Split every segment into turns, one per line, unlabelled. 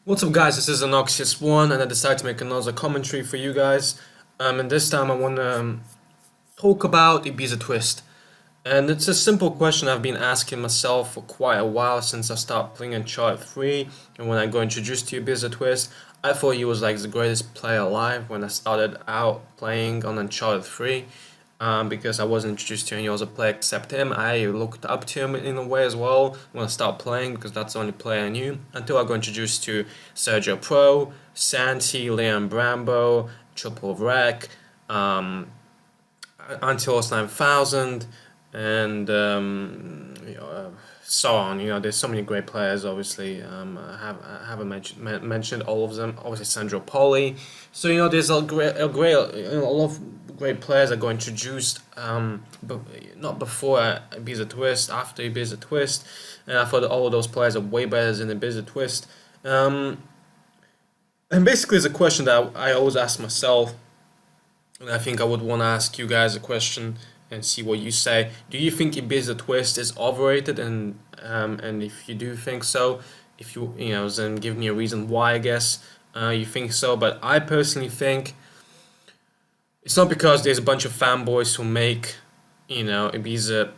What's up, guys? This is Anoxious1, and I decided to make another commentary for you guys. And this time I want to talk about Ibiza Twist. And it's a simple question I've been asking myself for quite a while since I started playing Uncharted 3. And when I got introduced to Ibiza Twist, I thought he was like the greatest player alive when I started out playing on Uncharted 3. Because I wasn't introduced to any other player except him. I looked up to him in a way as well when I started playing because that's the only player I knew until I got introduced to Sergio Pro, Santi, Leon Brambo, Triple Wreck, until 9000, and so on. There's so many great players. Obviously, I haven't mentioned all of them. Obviously, Sandro Poli. So there's a lot of great players that got introduced. But not before Ibiza Twist, after Ibiza Twist, and I thought that all of those players are way better than Ibiza Twist. And basically, it's a question that I always ask myself, and I think I would want to ask you guys a question and see what you say. Do you think Ibiza Twist is overrated? And if you do think so, if then give me a reason why. I guess you think so, but I personally think it's not because there's a bunch of fanboys who make Ibiza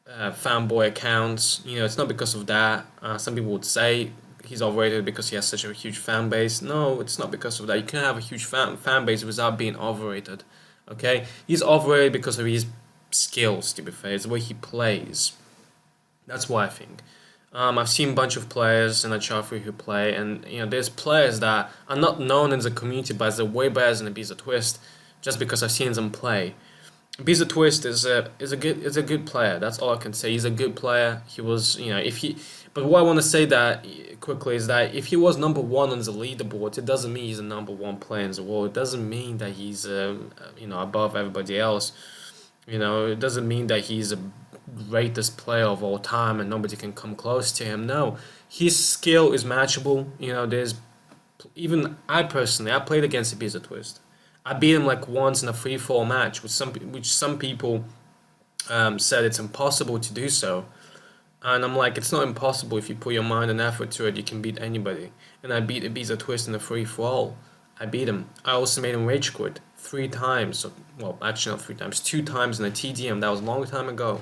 fanboy accounts. It's not because of that. Some people would say he's overrated because he has such a huge fan base. No, it's not because of that. You can have a huge fan base without being overrated. Okay, he's overrated because of his skills. To be fair, it's the way he plays. That's why I think. I've seen a bunch of players in Uncharted who play, and there's players that are not known in the community, but they're way better than Ibiza Twist, just because I've seen them play. Ibiza Twist is a good player. That's all I can say. He's a good player. He was if he. But what I want to say that quickly is that if he was number one on the leaderboard, it doesn't mean he's the number one player in the world. It doesn't mean that he's above everybody else. It doesn't mean that he's the greatest player of all time and nobody can come close to him. No, his skill is matchable. There's even I played against Ibiza Twist. I beat him like once in a free-fall match, which some people said it's impossible to do so. And I'm like, it's not impossible if you put your mind and effort to it. You can beat anybody. And I beat Ibiza Twist in a free-for-all. I beat him. I also made him rage quit 3 times. Well, actually not 3 times, 2 times in a TDM. That was a long time ago.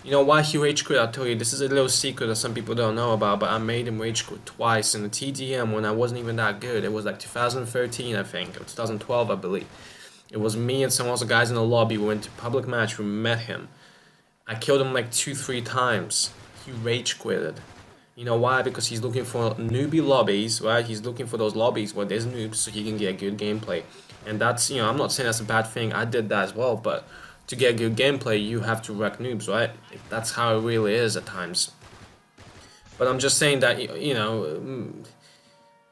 Why he rage quit? I'll tell you. This is a little secret that some people don't know about. But I made him rage quit twice in a TDM when I wasn't even that good. It was like 2013, I think, or 2012, I believe. It was me and some other guys in the lobby. We went to public match. We met him. I killed him like 2-3 times. He rage quitted. You know why? Because he's looking for newbie lobbies, right? He's looking for those lobbies where there's noobs so he can get good gameplay. And that's, I'm not saying that's a bad thing. I did that as well, but to get good gameplay, you have to wreck noobs, right? That's how it really is at times. But I'm just saying that,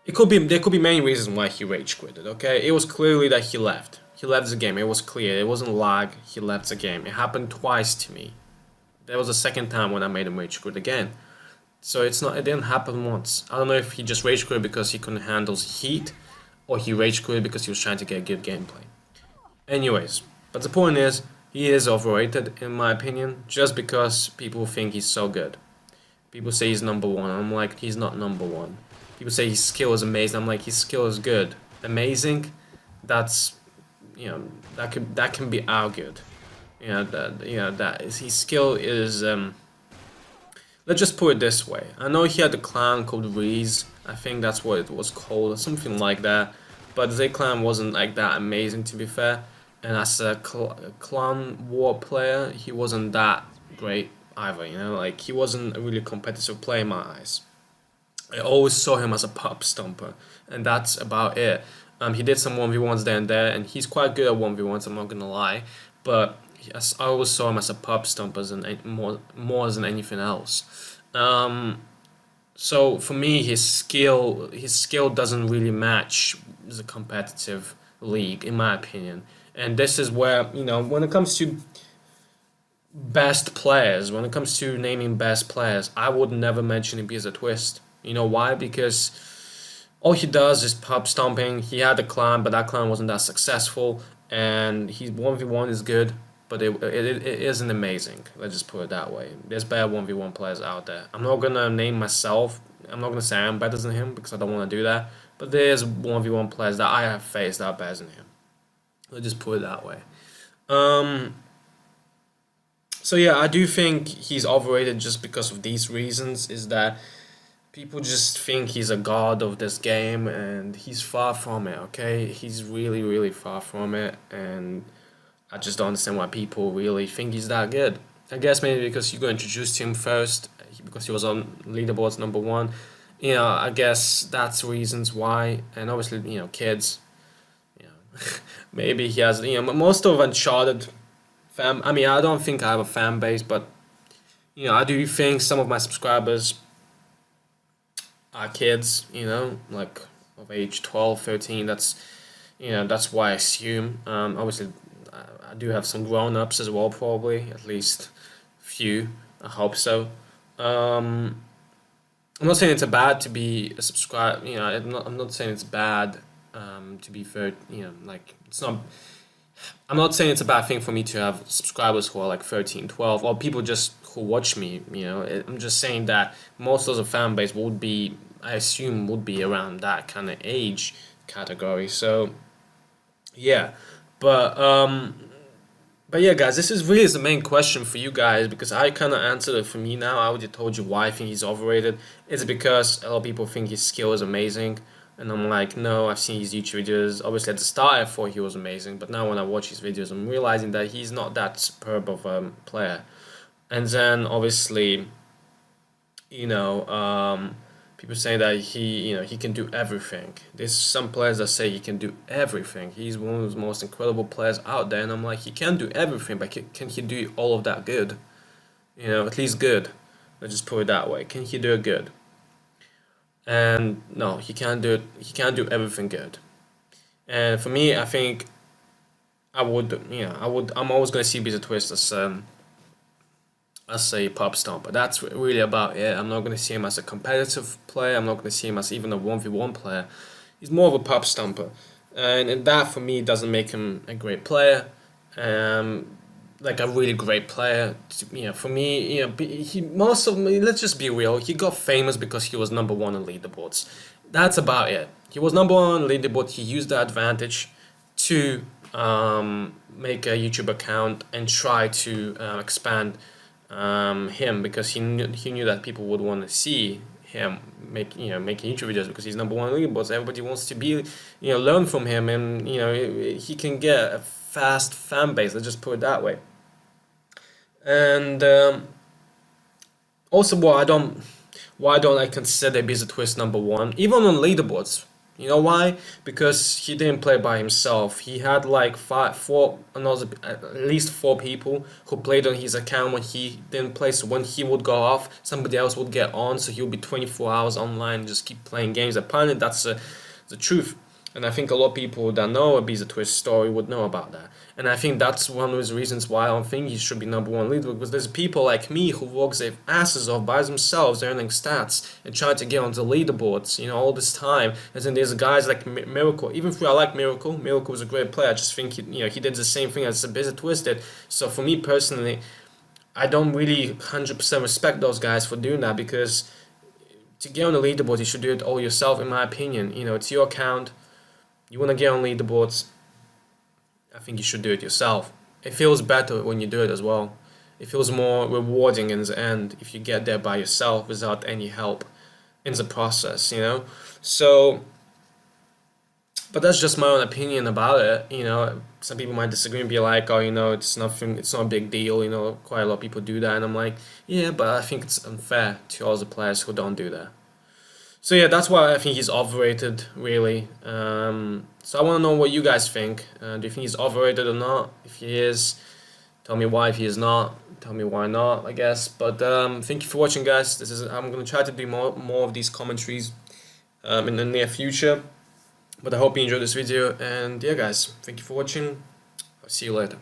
there could be many reasons why he rage quitted, okay? It was clearly that he left. He left the game. It was clear. It wasn't lag. He left the game. It happened twice to me. There was a second time when I made him rage quit again. So it didn't happen once. I don't know if he just rage quit because he couldn't handle heat, or he rage quit because he was trying to get good gameplay. Anyways, but the point is, he is overrated in my opinion, just because people think he's so good. People say he's number one. I'm like, he's not number one. People say his skill is amazing. I'm like, his skill is good. Amazing? That's, that can be argued. That is, his skill is, let's just put it this way. I know he had a clan called Reese. I think that's what it was called, or something like that. But the clan wasn't like that amazing, to be fair. And as a clan war player, he wasn't that great either. Like, he wasn't a really competitive player in my eyes. I always saw him as a pub stomper, and that's about it. He did some 1v1s there and there, and he's quite good at 1v1s, I'm not gonna lie. But yes, I always saw him as a pub stomper and more than anything else. So for me, his skill doesn't really match the competitive league, in my opinion. And this is where, when it comes to best players, when it comes to naming best players, I would never mention him as a twist. You know why? Because all he does is pub stomping. He had a clan, but that clan wasn't that successful. And his 1v1 is good, but it isn't amazing. Let's just put it that way. There's better 1v1 players out there. I'm not gonna name myself I'm not gonna say I'm better than him because I don't want to do that. But there's 1v1 players that I have faced that are better than him. Let's just put it that way. Um, so yeah, I do think he's overrated just because of these reasons. Is that people just think he's a god of this game, and he's far from it. Okay, he's really, really far from it, and I just don't understand why people really think he's that good. I guess maybe because you got introduced to him first, because he was on leaderboards number one. I guess that's reasons why, and obviously, kids. You know, maybe he has. Most of Uncharted fan. I mean, I don't think I have a fan base, but I do think some of my subscribers are kids. Like of age 12, 13. That's why I assume. Obviously, I do have some grown-ups as well, probably at least few. I hope so. I'm not saying it's a bad to be a subscribe. I'm not saying it's bad. To be fair, like it's not. I'm not saying it's a bad thing for me to have subscribers who are like 13, 12, or people just who watch me. I'm just saying that most of the fan base would be, I assume, would be around that kind of age category. So, yeah, but but yeah, guys, this is really the main question for you guys because I kind of answered it for me now. I already told you why I think he's overrated. It's because a lot of people think his skill is amazing. And I'm like, no, I've seen his YouTube videos. Obviously, at the start, I thought he was amazing. But now when I watch his videos, I'm realizing that he's not that superb of a player. And then, obviously, you know, people say that he can do everything. There's some players that say he can do everything. He's one of the most incredible players out there, and I'm like, he can do everything, but can he do all of that good? At least good. Let's just put it that way. Can he do it good? And no, he can't do it. He can't do everything good. And for me, I think I'm always gonna see Beat Twist as a pop stomper. That's really about it. I'm not going to see him as a competitive player. I'm not going to see him as even a 1v1 player. He's more of a pop stomper. And that, for me, doesn't make him a great player. Like a really great player. For me, let's just be real. He got famous because he was number one on leaderboards. That's about it. He was number one on leaderboard. He used that advantage to make a YouTube account and try to expand him because he knew that people would want to see him making YouTube videos because he's number one leaderboards. Everybody wants to be learn from him, and he can get a fast fan base. Let's just put it that way. And also, why don't I consider Beat Twist number one even on leaderboards? You know why? Because he didn't play by himself. He had like at least four people who played on his account when he didn't play. So when he would go off, somebody else would get on. So he would be 24 hours online and just keep playing games. Apparently, that's the truth. And I think a lot of people that know a Beat Twist story would know about that. And I think that's one of the reasons why I don't think he should be number one leader, because there's people like me who work their asses off by themselves, earning stats and trying to get onto leaderboards, all this time. And then there's guys like Miracle. Even if I like Miracle was a great player. I just think he did the same thing as Beat Twist did. So for me personally, I don't really 100% respect those guys for doing that, because to get on the leaderboard, you should do it all yourself, in my opinion. It's your account. You want to get on leaderboards, I think you should do it yourself. It feels better when you do it as well. It feels more rewarding in the end if you get there by yourself without any help in the process, So, but that's just my own opinion about it. Some people might disagree and be like, oh, it's nothing, it's not a big deal, quite a lot of people do that. And I'm like, yeah, but I think it's unfair to all the players who don't do that. So yeah, that's why I think he's overrated, really. So I want to know what you guys think. Do you think he's overrated or not? If he is, tell me why. If he is not, tell me why not, I guess. But thank you for watching, guys. I'm going to try to do more of these commentaries in the near future. But I hope you enjoyed this video. And yeah, guys, thank you for watching. I'll see you later.